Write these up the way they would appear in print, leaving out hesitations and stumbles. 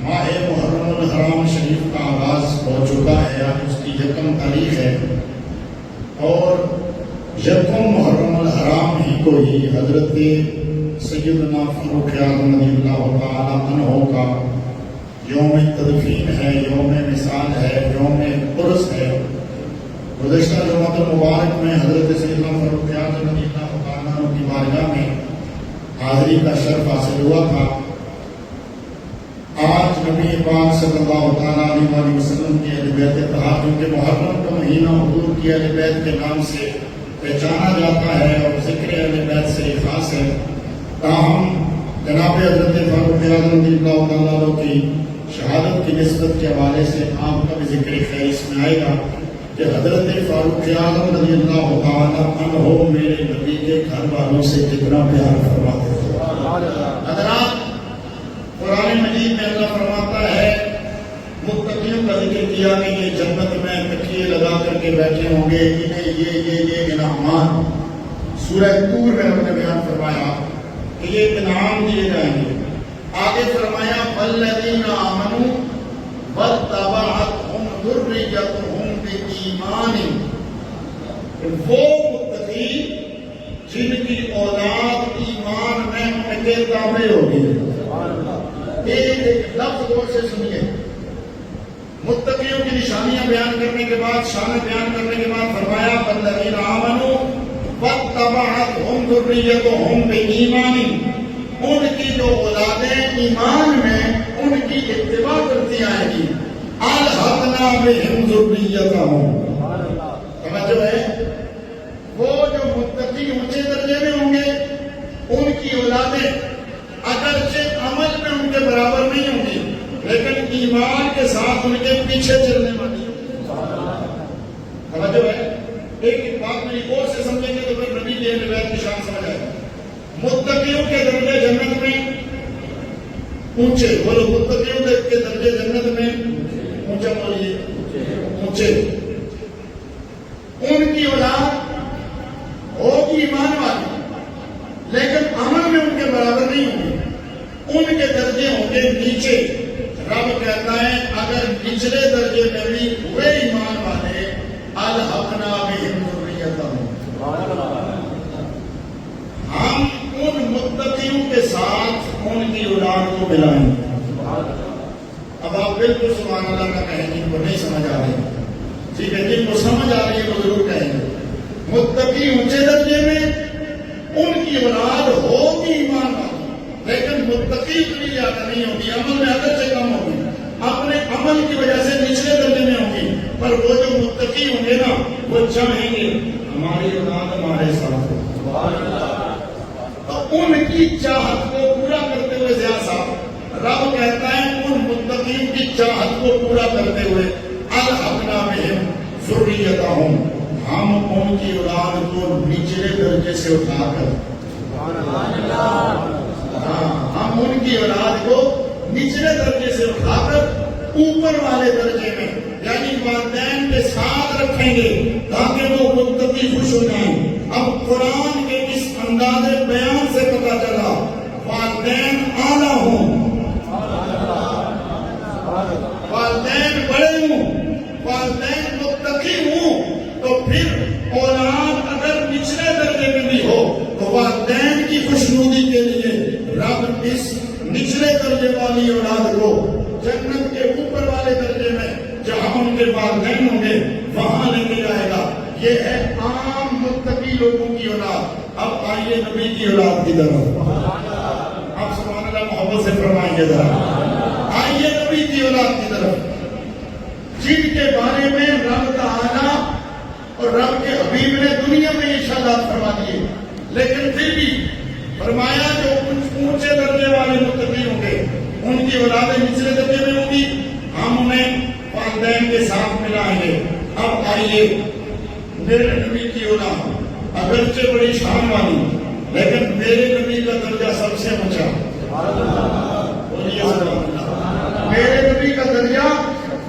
ماہ محرم الحرام شریف کا آغاز ہو چکا ہے، آج اس کی یکم تاریخ ہے، اور یکم محرم الحرام ہی کو ہی حضرت سیدنا فاروق اعظم رضی اللہ تعالیٰ عنہ کا یوم تدفین ہے، یوم مثال ہے، یوم عرس ہے۔ گزشتہ جمعۃ المبارک میں حضرت سیدنا فاروق اعظم رضی اللہ تعالیٰ عنہ کی بارگاہ میں حاضری کا شرف حاصل ہوا تھا۔ آج نبی پاک صلی اللہ تعالیٰ علیہ وسلم کی اہل بیت اتحاد، کیونکہ محرم کا مہینہ حضور کی اہل بیت کے نام سے پہچانا جاتا ہے اور ذکر اہل بیت سے خاص ہے، تاہم جناب حضرت فاروق اعظم رضی اللہ تعالیٰ عنہ کی شہادت کی نسبت کے حوالے سے آپ کا بھی ذکر خیر اس میں آئے گا کہ حضرت فاروق اعظم رضی اللہ تعالیٰ عنہ میرے نبی کے گھر والوں سے کتنا پیار فرماتے تھے۔ حضرات، قرآن مجید میں اللہ فرماتا ہے، متقیوں کا ذکر کیا کہ یہ جنت میں تکیے لگا کر کے بیٹھے ہوں گے، انہیں یہ انعامات سورہ طور میں ہم نے بیان فرمایا کہ یہ انعام دیے جائیں گے۔ آگے فرمایا والذین آمنوا واتبعتہم ذریتہم بایمان، وہ متقی جن کی اولاد ایمان میں ان کے تابع ہوگی۔ ایک لفظ غور سے سنیے، متقیوں کی نشانیاں بیان کرنے کے بعد، شان بیان کرنے کے بعد فرمایا والذین آمنوا واتبعتہم ذریتہم بایمان، ان کی جو اولادیں ایمان میں ان کی اتباع کرتی آئیں گی، الحقنا بہم ذریتہم۔ توجہ ہے، وہ جو متقی اونچے درجے میں ہوں گے ان کی اولادیں اگرچہ عمل میں ان کے برابر نہیں ہوں گی لیکن ایمان کے ساتھ ان کے پیچھے چلنے والی ہوں۔ توجہ ہے، ایک بات میری اور سے سمجھیں گے تو پھر نبی کی اہل بیت کی شان سمجھ آئے گا۔ متقیوں کے درجے جنت میں اونچے، بولو متقیوں کے درجے جنت میں اونچا، بولیے اونچے۔ ان کی اولاد ہوگی ایمان والی لیکن عمل میں ان کے برابر نہیں ہوں گے، ان کے درجے ہوں گے نیچے۔ رب کہتا ہے اگر نچلے درجے میں بھی ہوئے ایمان والے، الحقنا بہم ذریتہم، ہم ان متقیوں کے ساتھ ان کی اولاد کو ملائیں گے۔ اب آپ بالکل سبحان اللہ کا کہیں، جن کو نہیں سمجھ آ رہی ٹھیک ہے، جن کو سمجھ آ رہی ہے وہ ضرور کہیں گے۔ متقی اونچے درجے میں، ان کی اولاد ہوگی ایمان والی لیکن متقی اتنی زیادہ نہیں ہوگی، عمل میں اگرچہ کم ہوگی، اپنے عمل کی وجہ سے نچلے درجے میں ہوگی، پر وہ جو متقی ہوں گے نا وہ چاہیں گے ہماری اولاد ہمارے ساتھ ہو۔ تو ان کی چاہت کو پورا کرتے ہوئے ضیاء صاحب، رب کہتا ہے ان متقین کی چاہت کو پورا کرتے ہوئے الحقنا بہم ذریتہم، ہم ان کی اولاد کو نچلے درجے سے اٹھا کر، ہم ان کی اولاد کو نچلے درجے سے اٹھا کر اوپر والے درجے میں یعنی والدین کے ساتھ رکھیں گے تاکہ وہ متقی خوش ہو جائیں۔ اب قرآن کے اس انداز بیان سے پتہ چلا والدین اعلیٰ ہوں، والدین بڑے ہوں، والدین متقی ہوں، تو پھر اولاد اگر نچلے درجے میں بھی ہو تو والدین کی خوشنودی کے لیے رب اس نچلے درجے والی اولاد کو جنت کے اوپر والے درجے میں جہاں ان کے والدین ہوں گے وہاں لے کے جائے گا۔ یہ ہے عام متقی لوگوں کی اولاد۔ اب آئیے نبی کی اولاد کی طرف، اب سبحان اللہ محبت سے فرمائیں گے ذرا، آئیے نبی کی اولاد کی طرف، جن کے بارے میں رب تعالیٰ اور رب کے حبیب نے دنیا میں ارشادات فرما دیے، لیکن پھر بھی فرمایا جو اونچے درجے والے متقی ہوں گے ان کی اولادیں نچلے درجے میں ہوں گی، ہم انہیں والدین کے ساتھ ملائیں گے۔ اب آئیے میرے نبی کی اولاد اگرچہ بڑی شان والی لیکن میرے نبی کا درجہ سب سے اونچا، میرے نبی کا درجہ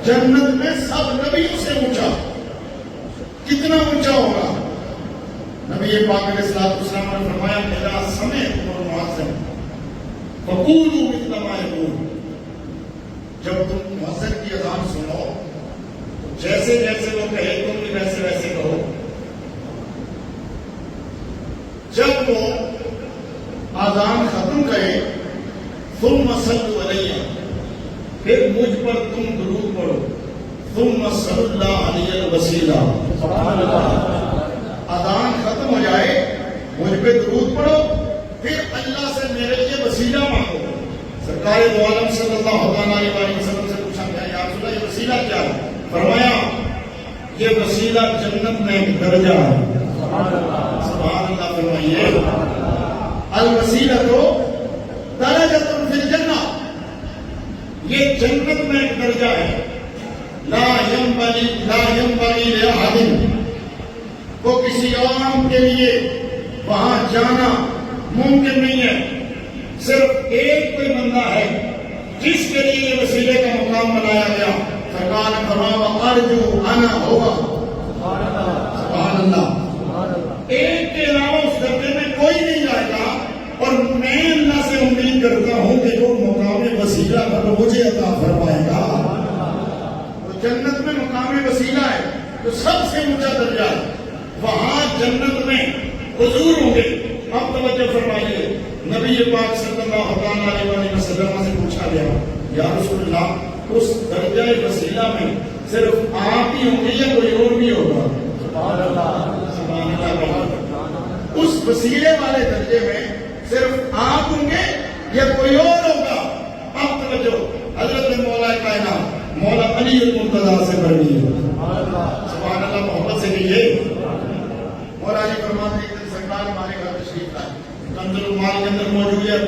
جنت میں سب نبیوں سے اونچا۔ کتنا اونچا ہوگا؟ نبی پاک علیہ السلام نے فرمایا میرا سمعت معظم فقولوا مثل ما یقول، جب تم مؤذن کی اذان سنو جیسے جیسے وہ کہے تم بھی ویسے ویسے کہو. جب وہ اذان ختم کرے ثم صلوا علیہ پھر مجھ پر تم درود پڑھو. ثم صلی اللہ علیہ الوسیلہ. اذان ختم ہو جائے مجھ پہ درود پڑھو پھر اللہ سے میرے لیے وسیلہ مانگو. سرکار دو عالم صلی اللہ علیہ وسلم سے پوچھا گیا یا رسول اللہ یہ وسیلہ کیا ہے؟ فرمایا یہ وسیلہ جنت میں ایک درجہ ہے. سبحان اللہ. فرمائیے الوسیلہ تو درجۃ فی الجنہ. یہ جنت میں ایک درجہ ہے. لا ينبغي لأحد کو کسی عام کے لیے وہاں جانا ممکن نہیں ہے. صرف ایک کوئی بندہ ہے جس کے لیے یہ وسیلے کا مقام بنایا گیا. سرکار نے فرمایا ارجو انا ہوگا. سبحان اللہ. ایک کے علاوہ اس درجے میں کوئی نہیں جائے گا اور میں اللہ سے امید کرتا ہوں کہ وہ مقام وسیلہ مجھے عطا فرمائے گا. وہ جنت میں مقام وسیلہ ہے جو سب سے اونچا درجہ ہے. وہاں جنت میں حضور ہوں گے. اب توجہ فرمائیے نبی پاک صلی اللہ علیہ وسلم سے پوچھا گیا یا رسول اللہ اس درجہ وسیلہ میں صرف آپ ہی ہوں گے یا کوئی اور بھی ہوگا؟ سبحان اللہ. اس وسیلے والے درجے میں صرف آپ ہوں گے یا کوئی اور ہوگا؟ اب توجہ حضرت مولا کائنات مولا علی المرتضیٰ سے پڑھیے. سبحان اللہ. محبت سے کہیے. مولا علی فرماتے ہیں کہ سرکار ہمارے گھر تشریف لائے. کنز المال کے اندر موجود ہے,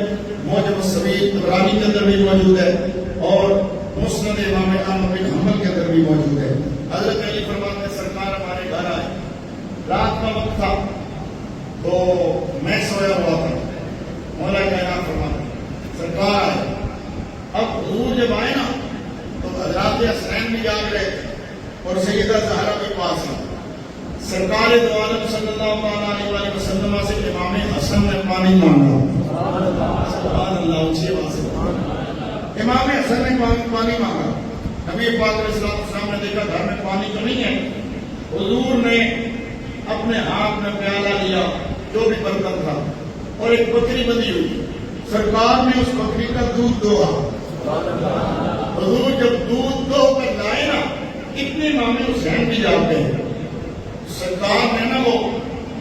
موجب الصغیر طبرانی کے اندر بھی موجود ہے اور مسند امام احمد بن حنبل کے اندر بھی موجود ہے. حضرت علی فرماتے ہیں سرکار ہمارے گھر آئے. رات کا وقت تھا تو میں سویا ہوا تھا. مولا کائنات فرماتے ہیں سرکار آئے. اب حضور جب آئے نا تو حضرات حسین بھی جاگ رہے تھے اور سیدہ زہرا بھی پاس ہیں. سرکار دو عالم صلی اللہ علیہ وسلم سے امام حسن نے پانی مانگا. سبحان اللہ. اونچی آواز سے امام حسن نے پانی مانگا. نبی پاک علیہ السلام نے دیکھا گھر میں پانی تو نہیں ہے. حضور نے اپنے ہاتھ میں پیالہ لیا جو بھی برتن تھا اور ایک بکری بندھی ہوئی. سرکار نے اس بکری کا دودھ دوہا. حضور جب دودھ دو کر لائے نا اتنے امام حسین بھی جاتے ہیں. سرکار نے نا وہ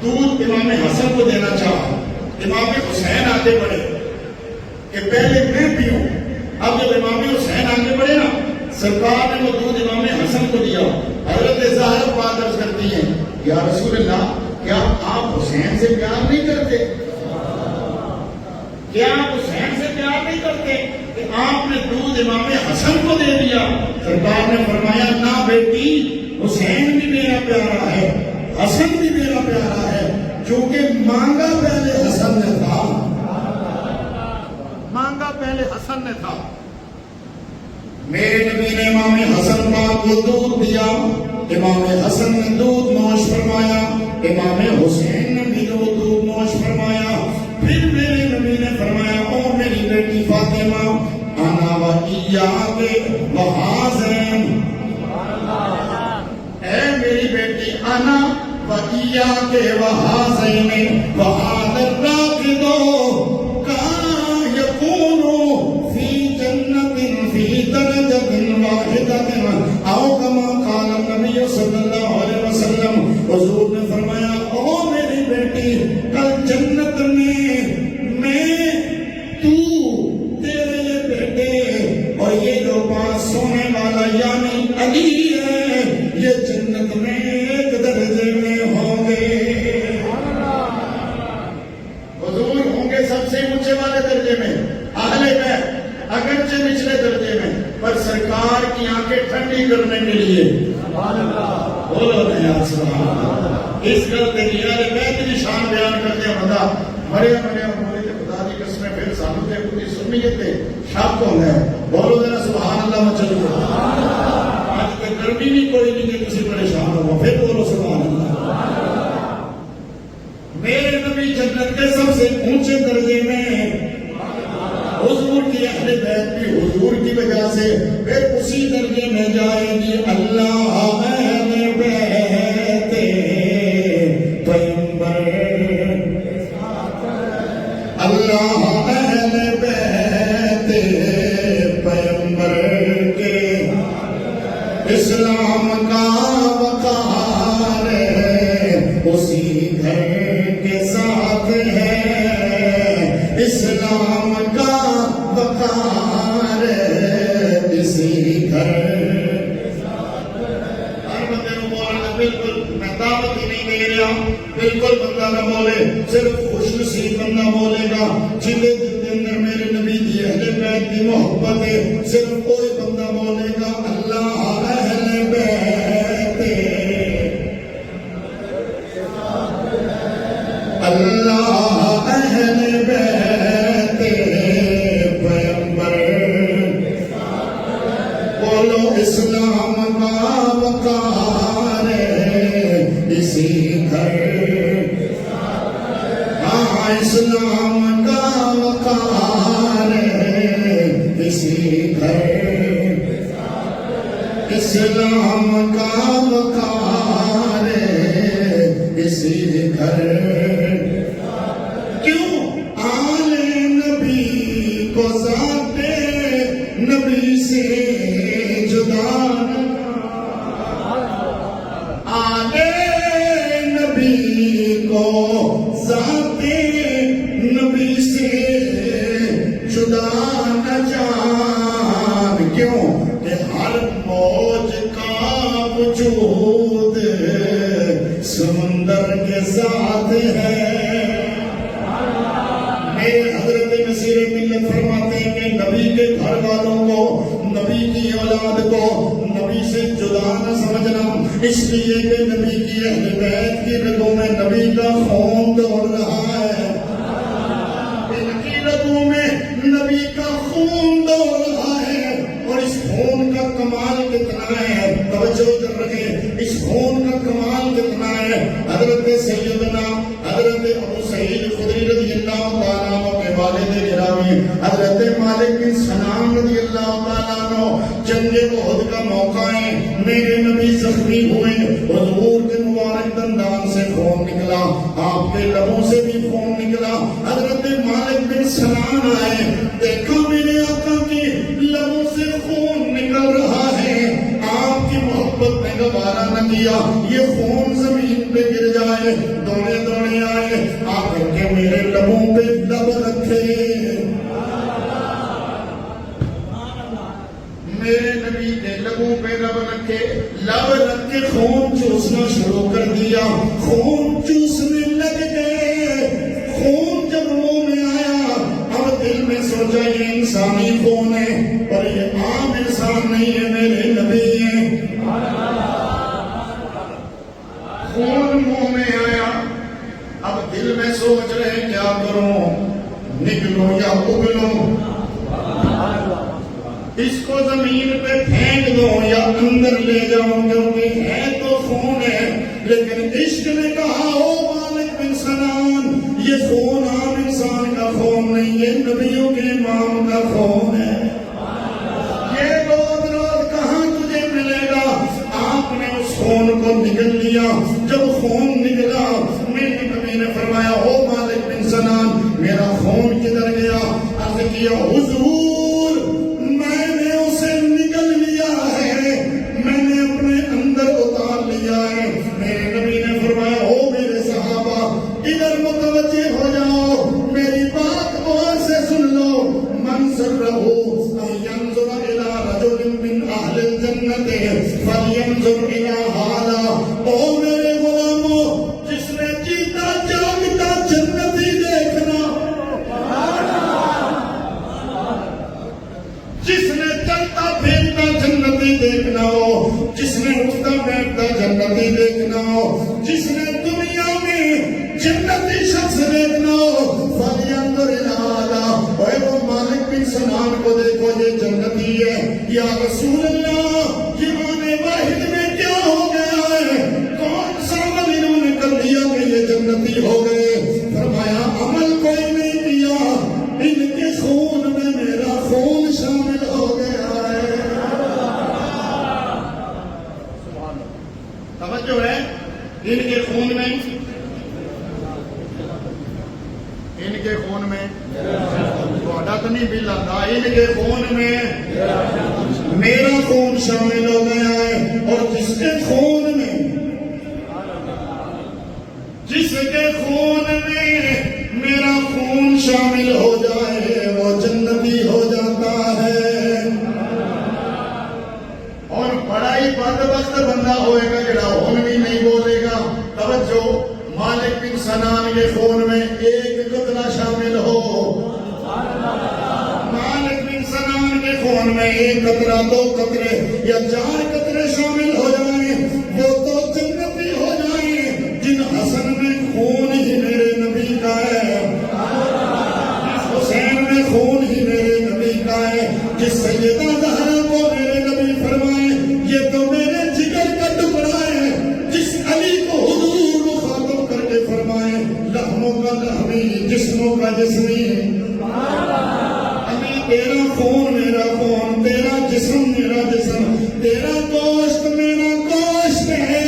دودھ امام حسن کو دینا چاہا. امام حسین آگے بڑھے کہ پہلے میں پیوں. اب جب امام حسین آگے بڑھے نا سرکار نے وہ دودھ امام حسن کو دیا. حضرت زہرا پاک عرض کرتی ہیں یا رسول اللہ کیا آپ حسین سے پیار نہیں کرتے؟ کیا آپ حسین سے پیار نہیں کرتے کہ آپ نے دودھ امام حسن کو دے دیا؟ سرکار نے فرمایا نہ بیٹی, حسین بھی میرا پیارا ہے, حسن بھی میرا پیارا ہے, کیونکہ مانگا پہلے حسن نے تھا. مانگا پہلے حسن نے تھا. میرے نبی نے امام حسن پاک کو دودھ دیا. امام حسن نے دودھ نوش فرمایا. امام حسین نے بھی دودھ نوش فرمایا. پھر میرے نبی نے فرمایا او میری بیٹی فاطمہ انا و ایاک و حاضن. اے میری بیٹی انا و ایاک و حاضن و حاضر راکدو کان یکون فی جنت فی درجت واحدت او کما قال النبی صلی اللہ علیہ وسلم. حضور نے فرمایا او میری بیٹی کل جنت میں تو تیرے یہ بیٹے اور یہ جو پاس سونے والا یعنی علی ہے یہ جنت میں ایک درجے میں ہوں گے. حضور ہوں گے سب سے اونچے والے درجے میں, اہل بیت اگرچہ نچلے درجے میں, پر سرکار کی آنکھیں ٹھنڈی کرنے کے لیے بولو نا سبحان اللہ. اس گل تے اہل بیت کی شان بیان کرتے ہیں. بندہ مریا بولے تے خدا دی قسم پھر سانو تے پوری سنیت تے شک ہوندا ہے. بولو ذرا سبحان اللہ مچل کو. آج تے گرمی بھی کوئی نہیں کہ کسی پریشان ہو, پھر بولو سبحان اللہ. میرے نبی جنت کے سب سے اونچے درجے میں. حضور کی اہل بیت بھی حضور کی وجہ سے پھر اسی درجے میں جائے گی اللہ اہل بیت پیغمبر، اللہ اہل بیت پیغمبر کے اسلام کا وقار اسی گھر کے ساتھ ہے، اسلام کا وقار اسی گھر کے ساتھ ہے۔ ہر بندے کو بولنا، بالکل میں دعوت ہی نہیں دے رہا، بالکل بندہ نہ بولے، صرف خوش نصیب بندہ بولے گا جن کے دل کے اندر میرے نبی کی اہل بیت کی محبت ہے، صرف کوئی بندہ بولے گا اللہ اہل بیت، اللہ اہل بیت پیغمبر، بولو اسلام کا وقار اسی گھر، ہاں اسلام کا وقار اسی گھر، اسلام کا وقار اسی گھر، کیوں آل نبی کو ذات نبی سے جدا نہ، آل نبی کو ذات نبی سے جدا نہ جان، کیوں کہ ہر موج کا وجود سمندر کے ساتھ ہے۔ میرے حضرت نصیر ملت فرماتے ہیں کہ نبی کے گھر والوں کو، نبی کی اولاد کو نبی سے جدا نہ سمجھنا، اس لیے کہ نبی کی اہل بیت کی رگوں میں نبی کا خون دوڑ رہا ہے، ان کی رگوں میں نبی کا خون دوڑ رہا ہے، اور اس خون کا کمال کتنا ہے، توجہ کر رکھیں، اس خون کا کمال کتنا ہے۔ حضرت سیدنا حضرت ابو سعید خدری رضی اللہ تعالیٰ عنہ کے والد گرامی حضرت مالک بن سنان رضی اللہ تعالیٰ عنہ، جنگ احد کا موقع ہے، میرے نبی زخمی ہوئے، حضور کے مبارک دندان سے خون نکلا، آپ کے لبوں سے بھی خون نکلا، حضرت مالک بن سنان آئے، دیکھا میرے آقا کی لبوں سے خون نکل رہا ہے، آپ کی محبت نے گوارا نہ کیا یہ خون زمین پہ گر جائے، دوڑے دوڑے آئے، آ کر کے میرے لبوں پہ لب رکھے، میرے نبی کے لبوں پہ لب رکھے، لب رکھ کے خون چوسنا شروع کر دیا، خون چوسنے لگ گئے، خون جب منہ میں آیا، اب دل میں سوچا یہ انسانی خون ہے، اور یہ عام انسان نہیں ہے، میرے نبی ہیں، خون منہ میں آیا، اب دل میں سوچ رہے کیا کروں، نکلوں یا اگلوں، اس کو زمین پہ پھینک دو یا اندر لے جاؤں، کیونکہ ہے تو خون ہے، لیکن عشق نے کہا او مالک بن سنان یہ خون عام انسان کا خون نہیں، یہ نبیوں کے امام کا خون ہے، یہ روز روز کہاں تجھے ملے گا، آپ نے اس خون کو نگل لیا، جب خون نکلا میرے نبی نے فرمایا او مالک بن سنان میرا خون کدھر گیا، عرض کیا حضور میں نے اسے نگل لیا ہے، میں نے اپنے اندر اتار لیا ہے، میرے نبی نے فرمایا او میرے صحابہ ادھر متوجہ ہو جاؤ، میری بات غور سے سن لو، من سرہ ان ينظر الى رجل من اہل الجنت فلینظر الى هذا، او میرے غلاموں جس نے جیتا جاگتا جنتی دیکھنا، جس نے چلتا پھرتا جنتی دیکھنا ہو، جس نے اٹھتا بیٹھتا جنتی دیکھنا ہو، جس نے دنیا میں جنتی شخص دیکھنا ہو، فَلْيَنْظُرْ إِلَىٰ هَٰذَا، اے وہ مالک بن سنان کو دیکھو یہ جنتی ہے، یا رسول اللہ یہ معنی واحد میں کیا ہو گیا ہے، کون سا عمل انہوں نے کر دیا کہ یہ جنتی ہو گئے، فرمایا عمل کوئی نہیں کیا، ان کے خون میں میرا خون شامل ہو گیا ہے، ان کے خون میں تھوڑا تو نہیں بل آتا، ان کے خون میں میرا خون شامل ہو گیا ہے، اور جس کے خون میں میرا خون شامل ہو جائے وہ جنتی ہو جاتا ہے۔ اور بڑا ہی بدبخت بندہ ہوئے گا جڑا ہون بھی نہیں بولے گا۔ توجہ، مالک بن سنان کے خون میں ایک قطرہ شامل ہو، مالک بن سنان کے خون میں ایک قطرہ، 2 قطرے یا 4 قطرے شامل ہو جائیں وہ تو جنتی ہو جائیں۔ جن حسن میں خون ہی میرے نبی کا ہے، جس حسین میں خون ہی میرے نبی کا ہے، جس سیدہ زہرا کو میرے نبی فرمائے یہ تو میرے جگر کا ٹکڑا ہے، جس علی کو حضور مخاطب کر کے فرمائے لحموں کا لحمی جسموں کا جسمی، علی تیرا خون میرا خون، تیرا جسم میرا جسم، تیرا گوشت میرا گوشت ہے،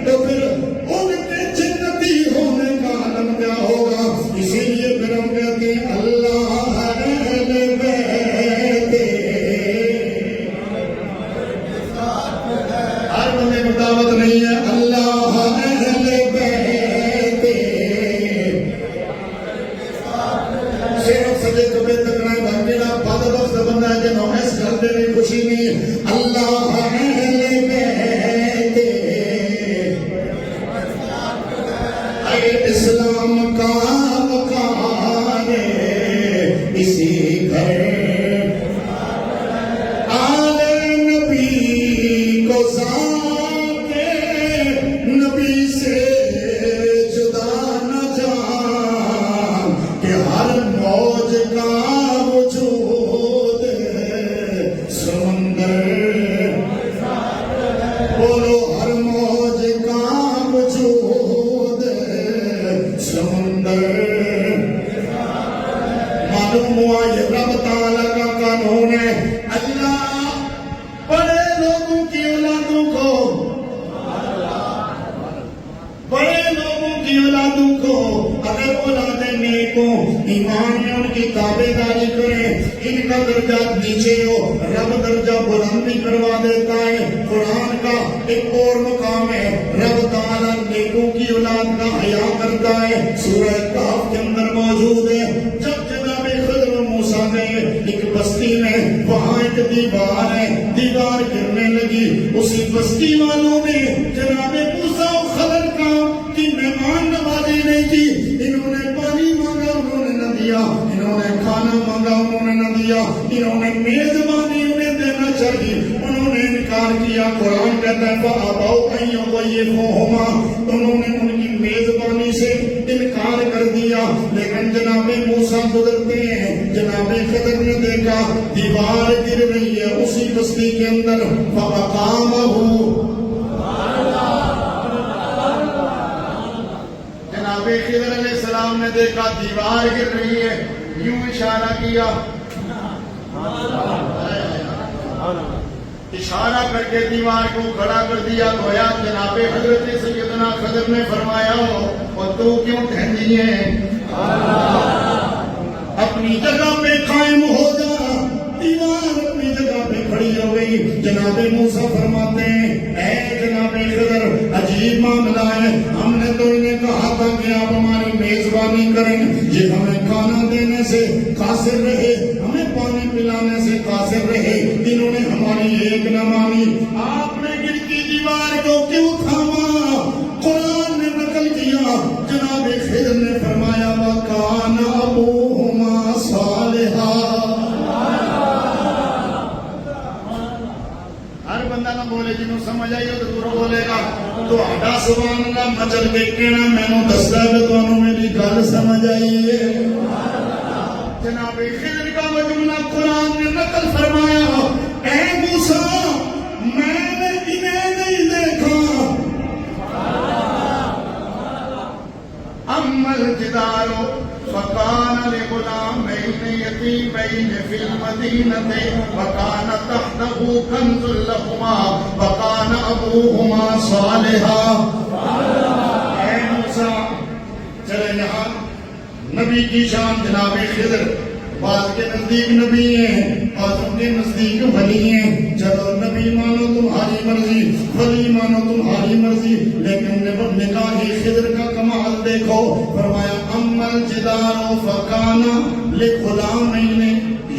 تو پھر ان کے جنتی ہونے کا عالم کیا ہوگا؟ اسی لیے پھر ہم کہتے ہیں اللہ اہل بیت، ہر بندے کو دعوت نہیں ہے، اللہ اہل بیت، صرف سجے کبھی تک نہ بھاگینا بدبخت بندہ ہے جنہوں اس گھر دے میں خوشی نہیں، اللہ اہل بیت، اے اسلام کا وقار اسی گھر، آل نبی کو ذات نبی سے جدا نہ جان کہ ہر موج کا وجود سمندر، بولو ہر موج کا وجود سمندر۔ معلوم ہوا یہ رب تعالیٰ کا قانون ہے، اللہ بڑے لوگوں کی اولادوں کو، بڑے لوگوں کی اولادوں کو اگر اولادیں نیک ہوں، ایمان میں ان کی تابعداری کریں، ان کا درجہ نیچے ہو رب درجہ بلند بھی کروا دیتا ہے۔ قرآن کا ایک اور مقام ہے، رب تعالیٰ نیکوں کی اولاد کا حیا کرتا ہے، سورہ کہف کے اندر موجود ہے۔ جب جناب خضر و موسیٰ گئے ایک بستی میں، وہاں ایک دیوار ہے، دیوار گرنے لگی، اسی بستی والوں نے جناب موسیٰ و خضر کی مہمان نوازی نہیں کی، انہوں نے پانی مانگا انہوں نے نہ دیا، انہوں نے کھانا مانگا انہوں نے نہ دیا، انہوں نے میزبانی انہیں دینا چاہیے انہوں نے انکار کیا۔ قرآن کہتا ہے فَأَبَوْا أَن يُضَيِّفُوهُمَا، انہوں نے ان کی میزبانی سے انکار کر دیا۔ لیکن جناب موسیٰ گزرتے ہیں، جناب خضر نے دیکھا دیوار گر رہی ہے اسی بستی کے اندر، فَأَقَامَهُ، جناب خضر علیہ السلام نے دیکھا دیوار گر رہی ہے، یوں اشارہ کیا، اشارہ کر کے دیوار کو کھڑا کر دیا۔ گویا جناب حضرت سیدنا خضر نے فرمایا اور تو کیوں ٹھہری ہے، اپنی جگہ پہ قائم ہو جا۔ دیوار اپنی جگہ پہ کھڑی ہو گئی۔ جناب موسیٰ فرماتے ہیں اے جناب خضر عجیب معاملہ ہے، ہم نے تو انہیں کہا تھا کہ آپ ہماری میزبانی کریں، یہ ہمیں کھانا دینے سے قاصر رہے، ہمیں پانی پلانے سے قاصر رہے، انہوں نے ہماری ایک نہ مانی۔ آپ نے گرتی دیوار کو کیوں تھاما؟ قرآن نے نقل کیا، جناب خضر نے فرمایا وَكَانَ أَبُوهُمَا صَالِحًا۔ ہر بندہ نہ بولے جنہوں سمجھ آئی ہو تو پورا بولے گا تو آڈا سبحان اللہ مچل کے کہنا میں نے دستا ہے تو انہوں میری گل سمجھ آئی ہے۔ جناب خضر کا وہ جملہ قرآن نے نقل فرمایا اے موسیٰ میں نے انہیں نہیں دیکھا، اما الجدار فکان لغلامین یتیمین فی المدینۃ وکان تحتہ کنز لہما وکان ابوہما صالحا۔ نبی کی شان جناب خضر بعض کے نزدیک نبی ہیں، بعضوں کے نزدیک ولی ہیں. چلو نبی مانو تمہاری مرضی، ولی مانو تمہاری مرضی، لیکن نکاح خضر کا کمال دیکھو. فرمایا اما الجدار فکانا لغلامین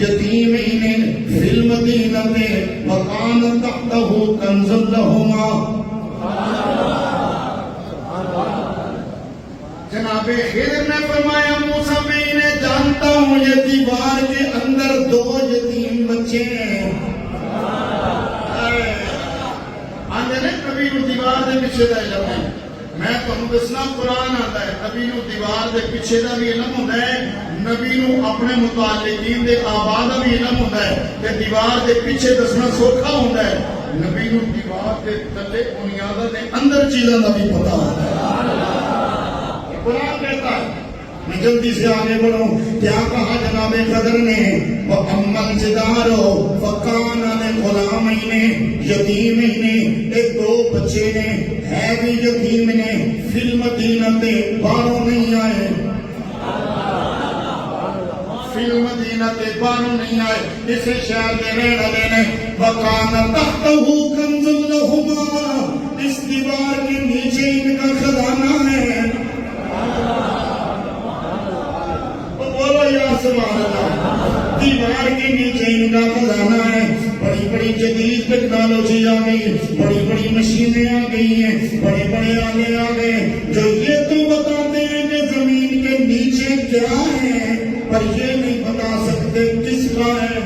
یتیمین فی المدینہ وکان تحتہ کنز لہما. جناب خضر نے فرمایا موسیٰ میں انہیں جانتا ہوں، یہ دیوار کے اندر 2 یتیم بچے ہیں. آندے نے کبھی نو دیوار دے پیچھے دا علم ہے. میں تمہیں دسنا قرآن آتا ہے نبی نو دیوار دے پیچھے دا بھی علم ہوتا ہے، نبی نو اپنے متعلقین دے آباد دا بھی علم ہوتا ہے. تے دیوار دے پیچھے دسنا سوکھا ہوتا ہے، نبی نو دیوار دے تلے بنیاداں دے اندر چیزاں دا بھی پتہ ہوتا ہے. قرآن کہتا ہے، میں جلدی سے آگے بڑھوں. کیا کہا جناب خضر نے؟ وَأَمَّا الْجِدَارُ فَكَانَ لِغُلَامَيْنِ یتیمین، ایک 2 بچے نے، ہے بھی یتیم نے، فی المدینہ باہروں نہیں آئے، فی المدینہ باہروں نہیں آئے، اسے شہر دے رہنے والے نے. وَكَانَ تَحْتَهُ كَنْزٌ لَهُمَا، اس دیوار کے نیچے ان کا خزانہ ہے. سبحان اللہ، دیوار کے نیچے ان کا خزانہ ہے. بڑی بڑی جدید ٹیکنالوجی آ گئی، بڑی بڑی مشینیں آ گئی ہیں، بڑے بڑے آلے آ گئے جو یہ تو بتاتے ہیں کہ زمین کے نیچے کیا ہے، پر یہ نہیں بتا سکتے کس کا ہے.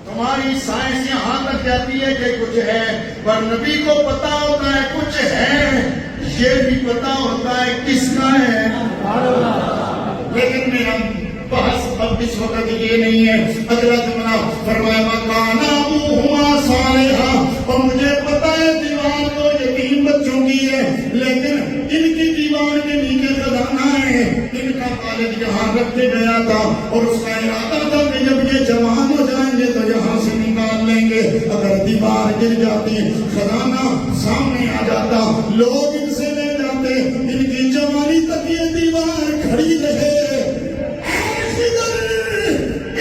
تمہاری سائنس یہاں تک جاتی ہے کہ کچھ ہے، پر نبی کو پتا ہوتا ہے کچھ ہے، یہ بھی پتا ہوتا ہے کس کا ہے. لیکن میرا بحث اب اس وقت یہ نہیں ہے. اگلا جملہ فرمایا وَكَانَ أَبُوهُمَا صَالِحًا، اور مجھے پتا ہے دیوار تو یتیم بچوں کی ہے، لیکن ان کی دیوار کے نیچے خزانہ ہے. ان کا والد یہاں رکھ کے گیا تھا اور اس کا ارادہ تھا کہ جب یہ جوان ہو جائیں گے تو یہاں سے نکال لیں گے. اگر دیوار گر جاتی، خزانہ سامنے آ جاتا، لوگ ان سے لے جاتے، ان کی جوانی تک یہ دیوار کھڑی رہے.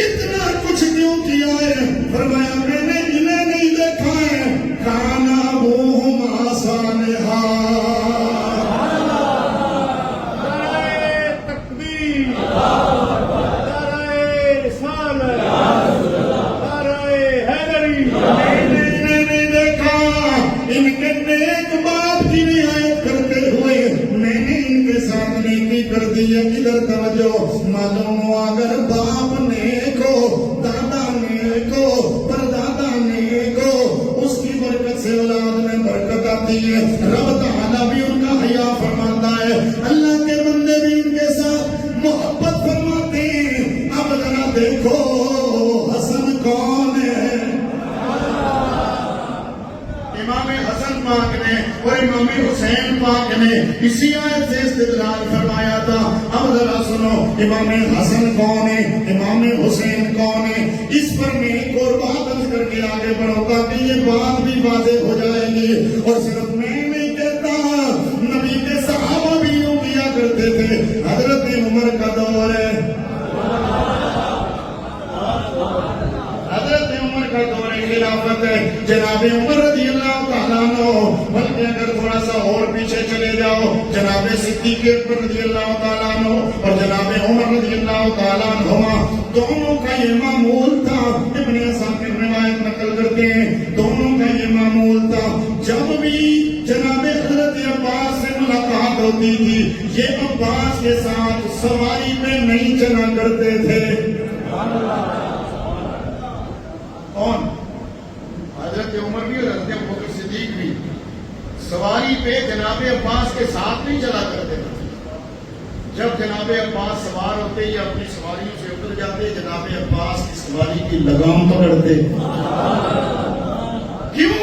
اتنا کچھ کیوں کیا ہے؟ فرمایا میں نے انہیں نہیں دیکھا ہے. کانا ابوہما صالحا. ان کے نیک باپ کی رعایت کرتے ہوئے میں نے ان کے ساتھ نیکی کر دی ہے. ادھر توجہ، معلوم ہو اگر باپ نیک ہو، دادا نیک ہو، پردادا نیک ہو، اس کی برکت سے اولاد میں برکت آتی ہے. رب تعالیٰ بھی ان کا حیا فرماتا ہے، اللہ کے بندے بھی ان کے ساتھ محبت فرماتے ہیں. اب ذرا دیکھو حسن کون ہے؟ امام حسن پاک نے اور امام حسین پاک نے اسی آیت سے استدلال فرمایا تھا. اب ذرا سنو، امام حسن کون ہے، امام حسین کون ہے؟ اس پر میں ایک اور بات عرض کر کے آگے بڑھوں گا کہ یہ بات بھی واضح ہو جائے گی. اور صرف میں نہیں کہتا، نبی کے صحابہ بھی یوں کیا کرتے تھے. حضرت عمر کا دور ہے، حضرت عمر کا دور خلافت ہے. جناب عمر رضی اللہ تعالیٰ عنہ، بلکہ اگر تھوڑا سا اور پیچھے چلے جاؤ، جناب صدیق اکبر رضی اللہ تعالیٰ عنہ اور جناب عمر رضی اللہ تعالیٰ عنہما، دونوں کا یہ معمول تھا. ابن عساکر روایت نقل کرتے ہیں دونوں کا یہ معمول تھا. جب بھی جناب حضرت عباس سے ملاقات ہوتی تھی، یہ عباس کے ساتھ سواری پہ نہیں چلا کرتے تھے. کون؟ حضرت عمر بھی اور حضرت ابوبکر صدیق بھی سواری پہ جناب عباس کے ساتھ نہیں چلا کرتے تھے. جب جناب عباس سوار ہوتے یا اپنی سواریوں سے اتر جاتے، جناب عباس کی سواری کی لگام پکڑتے. کیوں؟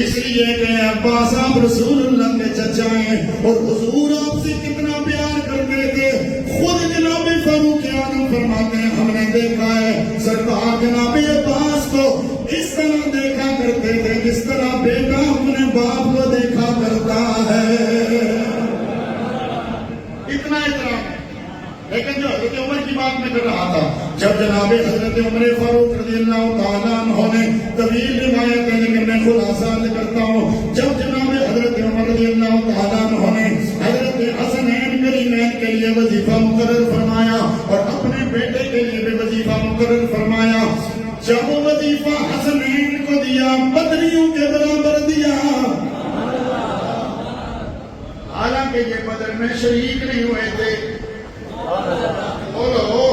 اس لیے کہ عباس آپ رسول اللہ کے چچا ہیں اور حضور آپ سے کتنا پیار کرتے تھے. خود جناب فاروق اعظم فرماتے ہیں ہم نے دیکھا ہے سرکار جناب عباس کو اس طرح دیکھا کرتے تھے جس طرح بیٹا اپنے باپ کو دیکھا کرتا ہے. بات میں کر رہا تھا. جب جناب حضرت عمر فاروق رضی اللہ تعالیٰ عنہ نے طویل روایت ہے لیکن میں خلاصہ کرتا ہوں. جب جناب حضرت عمر رضی اللہ تعالیٰ عنہ نے حضرت حسنین کریمین کے لیے وظیفہ مقرر فرمایا اور اپنے بیٹے کے لیے بھی وظیفہ مقرر فرمایا. جب وظیفہ حسنین کو دیا بدریوں کے برابر دیا. حالانکہ یہ بدر میں شریک نہیں ہوئے تھے. بولو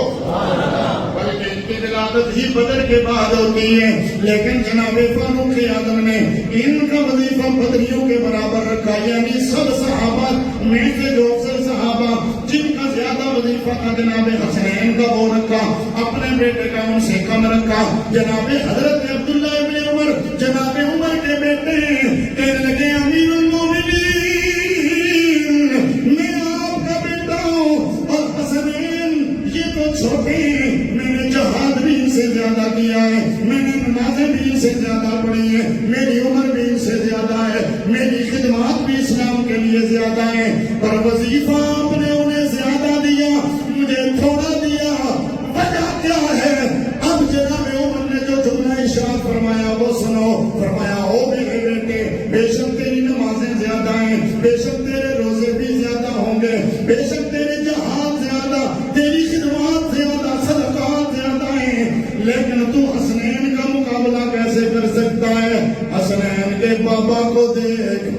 بلکہ ان کی ولادت ہی بدر کے بعد ہوتی ہے. لیکن جناب فاروق اعظم نے ان کا وظیفہ بدریوں کے برابر رکھا. یعنی سب صحابہ میں سے جو افضل صحابہ جن کا زیادہ وظیفہ تھا جناب حسنین کا وہ رکھا, اپنے بیٹے کا ان سے کم رکھا. جناب حضرت عبداللہ ابن عمر جناب عمر کے بیٹے کہنے لگے امیر المومنین میں آپ کا بیٹا ہوں اور حسنین یہ تو چھوٹے ہیں. میں نے جہاد بھی ان سے زیادہ کیا ہے, میں نے نمازیں بھی ان سے زیادہ پڑھی ہیں, میری عمر بھی ان سے زیادہ ہے, میری خدمات بھی اسلام کے لیے زیادہ ہے. پر وظیفہ آپ نے انہیں زیادہ دیا, مجھے تھوڑا دیا. وجہ کیا ہے؟ اب جناب عمر نے جو جملہ ارشاد فرمایا وہ سنو. فرمایا او میرے بیٹے بے شک تیری نمازیں زیادہ ہیں, بے شک تیرے روزے بھی زیادہ ہوں گے, بے شک تیرے جہاد زیادہ, تیری خدمات زیادہ, صدقات زیادہ ہیں, لیکن تو حسنین کا مقابلہ کیسے کر سکتا ہے؟ حسنین کے بابا کو دیکھ.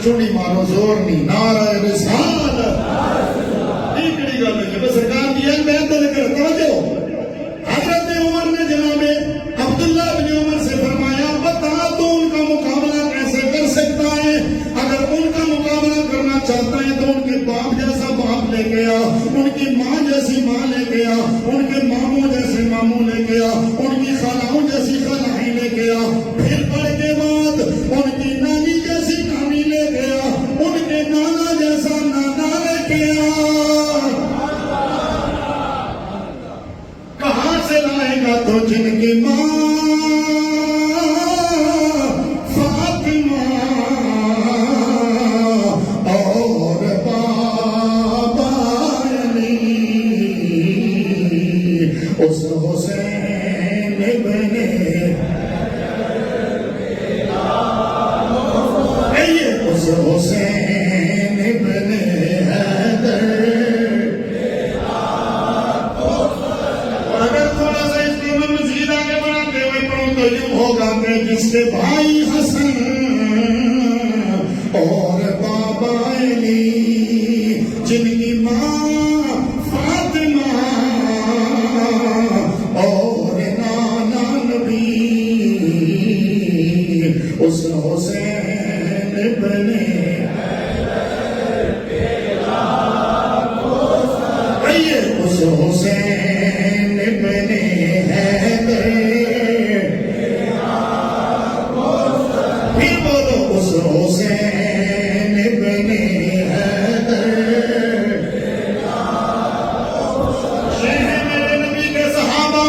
چونی مارو زور نہیں. نعرہ رسالت ایکڑی گل ہے سرکار دی ہے بہتر کر توجہ. حضرت عمر نے جناب عبداللہ بن عمر سے فرمایا بتا تو ان کا مقابلہ کیسے کر سکتا ہے؟ اگر ان کا مقابلہ کرنا چاہتا ہے تو ان کے باپ جیسا باپ لے کے آ, ان کی ماں جیسی ماں لے کے آ, ان کے ماموں جیسے ماموں لے کے آ, ان کی خالہوں جیسی خالہیں لے کے آ, پھر پڑھ کے بعد ان کی نانی جیسی نانی لے کے آ, ان کے نانا جیسا نانا لے کے آ. کہاں سے لائے گا تو جن کی ماں فاطمہ اور بابا علی اس حسین ابن اس حسین ابن حیدر. اور اگر تھوڑا سا اس کو میں مزید آگے بڑھاتے ہوئے پڑھوں تو یوں ہوگا کہ جس کے بھائی حسن اور بابا علی, جن کی ماں فاطمہ اور نانا نبی, اس حسین ابن اس حسین ابن حیدر. پھر بولو اس حسین ابن حیدر. یہ ہے میرے نبی کے صحابہ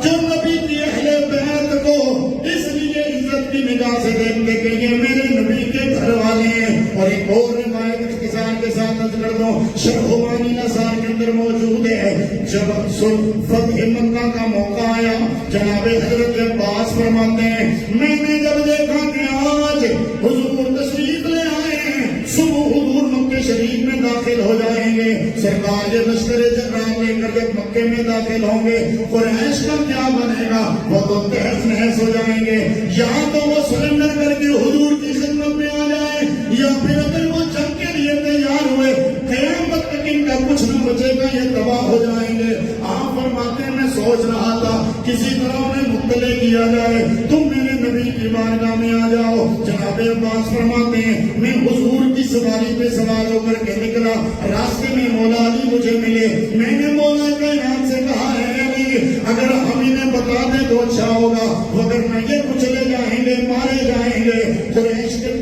جو نبی کی اہل بیت کو اس لیے عزت کی نگاہ سے دیکھتے کہ یہ میرے نبی کے گھر والے ہیں. اور ایک اور روایت اختصار کے ساتھ عرض کر دو, شرح مانی نثار کے اندر موجود ہے. جب فتح مکہ کا موقع آیا جناب حضرت عباس فرماتے ہیں میں نے جب دیکھا کہ آج حضور تشریف لے آئے ہیں, صبح حضور مکہ شریف میں داخل ہو جائیں گے, سرکار یہ لشکر جنرال لے کر جب مکے میں داخل ہوں گے قریش کا کیا بنے گا؟ وہ تو تہس نہس ہو جائیں گے. یا تو وہ سرنڈر کر کے حضور کی خدمت میں آ جائیں, یا پھر اگر وہ جنگ کے لیے تیار ہوئے قیامت تک ان کا کچھ نہ بچے گا, یہ تباہ ہو جائیں گے. آپ فرماتے ہیں میں سوچ رہا تھا کسی طرح انہیں مطلع کیا جائے, تم میرے نبی کی بارگاہ میں آ جاؤ. جناب عباس فرماتے ہیں میں حضور کی سواری پہ سوار ہو کر کے نکلا, راستے میں مولا علی مجھے ملے. میں نے مولا کائنات سے کہا ہے علی اگر ہم انہیں بتا دیں تو اچھا ہوگا، وگرنہ یہ کچلے جائیں گے، مارے جائیں گے، قریش کے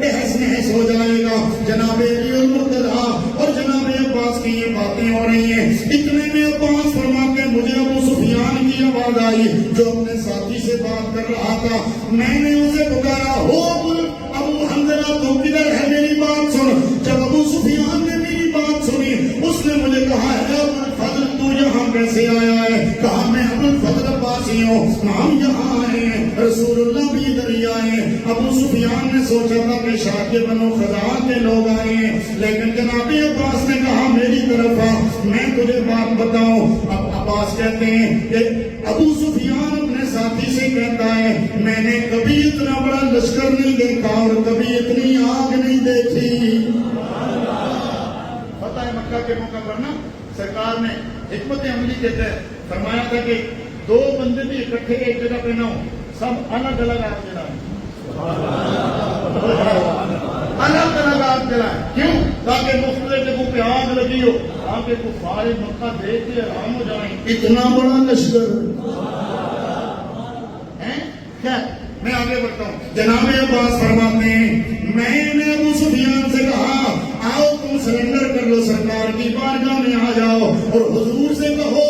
تحس نحس ہو جائے گا۔ جناب علی المرتضیٰ اور جناب عباس کی یہ باتیں ہو رہی ہیں، اتنے میں عباس فرماتے ہیں مجھے ابو سفیان کی آواز آئی جو اپنے ساتھی سے بات کر رہا تھا۔ میں نے اسے پکارا، ہو ابو حنظلہ تو کدھر ہے، میری بات سن۔ جب ابو سفیان نے میری بات سنی اس نے مجھے کہا ہے ابو الفضل تو یہاں کیسے آیا ہے؟ کہا میں ابو الفضل عباسی ہوں، ہم یہاں آئے ہیں، رسول اللہ بھی ادھر ہی آئے ہیں۔ ابو سفیان نے سوچا تھا کہ شاہ کے بنو خزاع کے لوگ آئے ہیں، لیکن جناب عباس نے کہا میری طرف آ، میں تجھے بات بتاؤں۔ اب عباس کہتے ہیں کہ ابو سفیان اپنے ساتھی سے کہتا ہے میں نے کبھی اتنا بڑا لشکر نہیں دیکھا اور کبھی اتنی آگ نہیں دیکھی۔ پتہ ہے مکہ کے موقع پر نا سرکار نے حکمت عملی کے تحت فرمایا تھا کہ دو بندے بھی اکٹھے ایک جگہ پہ نہ ہوں، سب الگ الگ آگ جلائیں، الگ الگ آگ جلائیں۔ کیوں؟ تاکہ مختلف جگہوں پہ آگ لگی ہو، تاکہ کفار مکہ دیکھ کے حیران ہو جائیں اتنا بڑا لشکر ہے۔ خیر میں آگے بڑھتا ہوں۔ جناب عباس فرماتے ہیں میں نے ابو سفیان سے کہا آؤ تم سرنڈر کر لو، سرکار کی بارگاہ میں آ جاؤ اور حضور سے کہو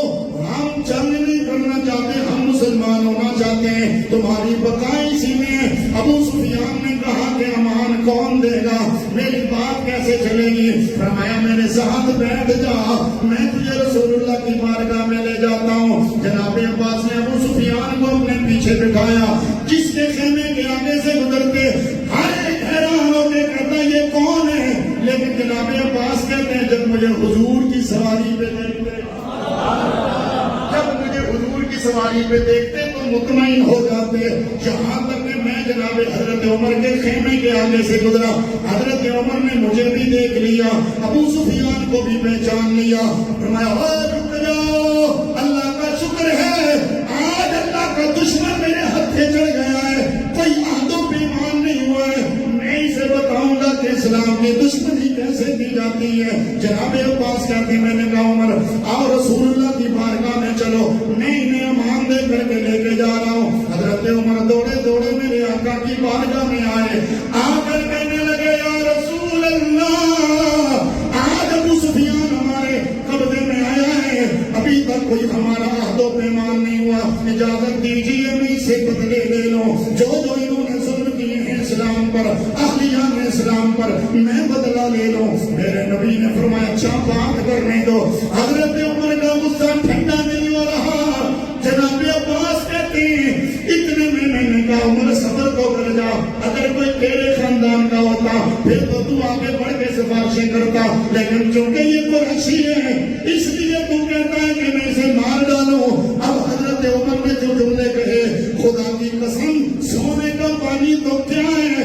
ہم جنگ نہیں کرنا چاہتے، ہم مسلمان ہونا چاہتے ہیں، تمہاری بقا اسی میں۔ ابو سفیان نے کہا کہ امان کون دے گا، میری بات کیسے چلے گی؟ فرمایا میرے ساتھ بیٹھ جا، میں تجھے رسول اللہ کی بارگاہ میں لے جاتا ہوں۔ جناب عباس نے ابو سفیان کو اپنے پیچھے بٹھایا، جس کے خیمے کے آگے سے گزرتے ہر ایک حیران ہو کے کہتا یہ کون ہے؟ لیکن جناب عباس کہتے ہیں جب مجھے حضور کی سواری پہ دیکھتے، جب مجھے حضور کی سواری پہ دیکھتے تو مطمئن ہو جاتے، یہاں تک کہ میں جناب حضرت عمر کے خیمے کے آگے سے گزرا، حضرت عمر نے مجھے بھی دیکھ لیا، ابو سفیان کو بھی پہچان لیا۔ فرمایا رک جاؤ، اللہ کا شکر ہے آج اللہ کا دشمن میرے ہتھے چڑھ گیا ہے، کوئی عہد و پیمان نہیں ہوا ہے، میں اسے بتاؤں گا کہ اسلام کی دشمنی کیسے کی جاتی ہے۔ جناب عباس کہتے ہیں میں نے کہا عمر آؤ رسول اللہ کی بارگاہ میں چلو، میں انہیں امان دے کر کے لے کے جا رہا ہوں۔ حضرت عمر دوڑے دوڑے میرے آقا کی بارگاہ میں آئے، آ کر کہنے لگے یا رسول اللہ آج ابو سفیان ہمارے قبضے میں آیا ہے، ابھی تک کوئی ہمارا عہد و پیمان نہیں ہوا، اجازت دیجیے میں اسے بدلے لے لوں، جو جو انہوں نے ظلم کیے ہیں اسلام پر، اہلیان اسلام پر، میں بدلہ لے لوں۔ میرے نبی نے فرمایا اچھا بات کرنے دو۔ حضرت عمر کا غصہ ٹھنڈا نہیں ہو رہا۔ جناب عباس کہتے ہیں اتنے میں نے کہا عمر صبر کو کر جا، اگر کوئی تیرے خاندان کا ہوتا پھر تو آگے بڑھ کے سفارشیں کرتا، لیکن چونکہ یہ قریشی ہے اس لیے تو کہتا ہے کہ میں اسے مار ڈالوں۔ اب حضرت عمر نے جو جملے کہے خدا کی قسم سونے کا پانی تو کیا ہے،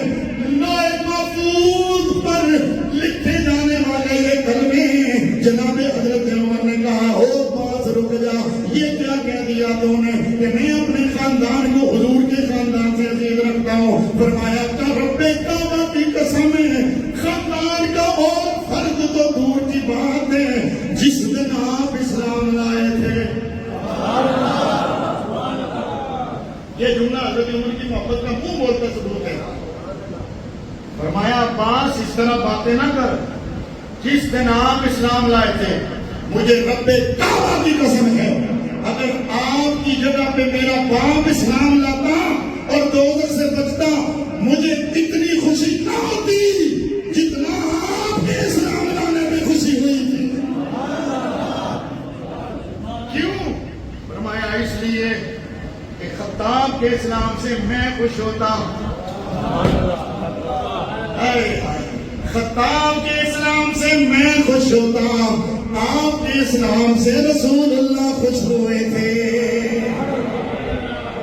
لوح محفوظ پر لکھے جانے والے یہ کلمے ہیں۔ جناب حضرت عمر نے کہا ہو باز رک جا، یہ کیا کہہ دیا تو نے کہ میں اپنے خاندان کو حضور کے خاندان سے عزیز رکھتا ہوں؟ فرمایا کہ رب کعبہ کی قسم ہے خاندان کا اور فرد تو دور کی بات ہے، جس دن آپ اسلام لائے تھے۔ یہ جملہ حضرت عمر کی محبت کا منہ بولتا ثبوت ہے۔ فرمایا عباس اس طرح باتیں نہ کر، جس دن آپ اسلام لائے تھے مجھے رب کعبہ کی قسم ہے اگر آپ کی جگہ پہ میرا باپ اسلام لاتا اور دوزخ سے بچتا مجھے اتنی خوشی نہ ہوتی جتنا آپ کے اسلام لانے میں خوشی ہوئی تھی۔ کیوں؟ فرمایا اس لیے کہ خطاب کے اسلام سے میں خوش ہوتا ہوں، خطاب کے اسلام سے میں خوش ہوتا، آپ کے اسلام سے رسول اللہ خوش ہوئے تھے۔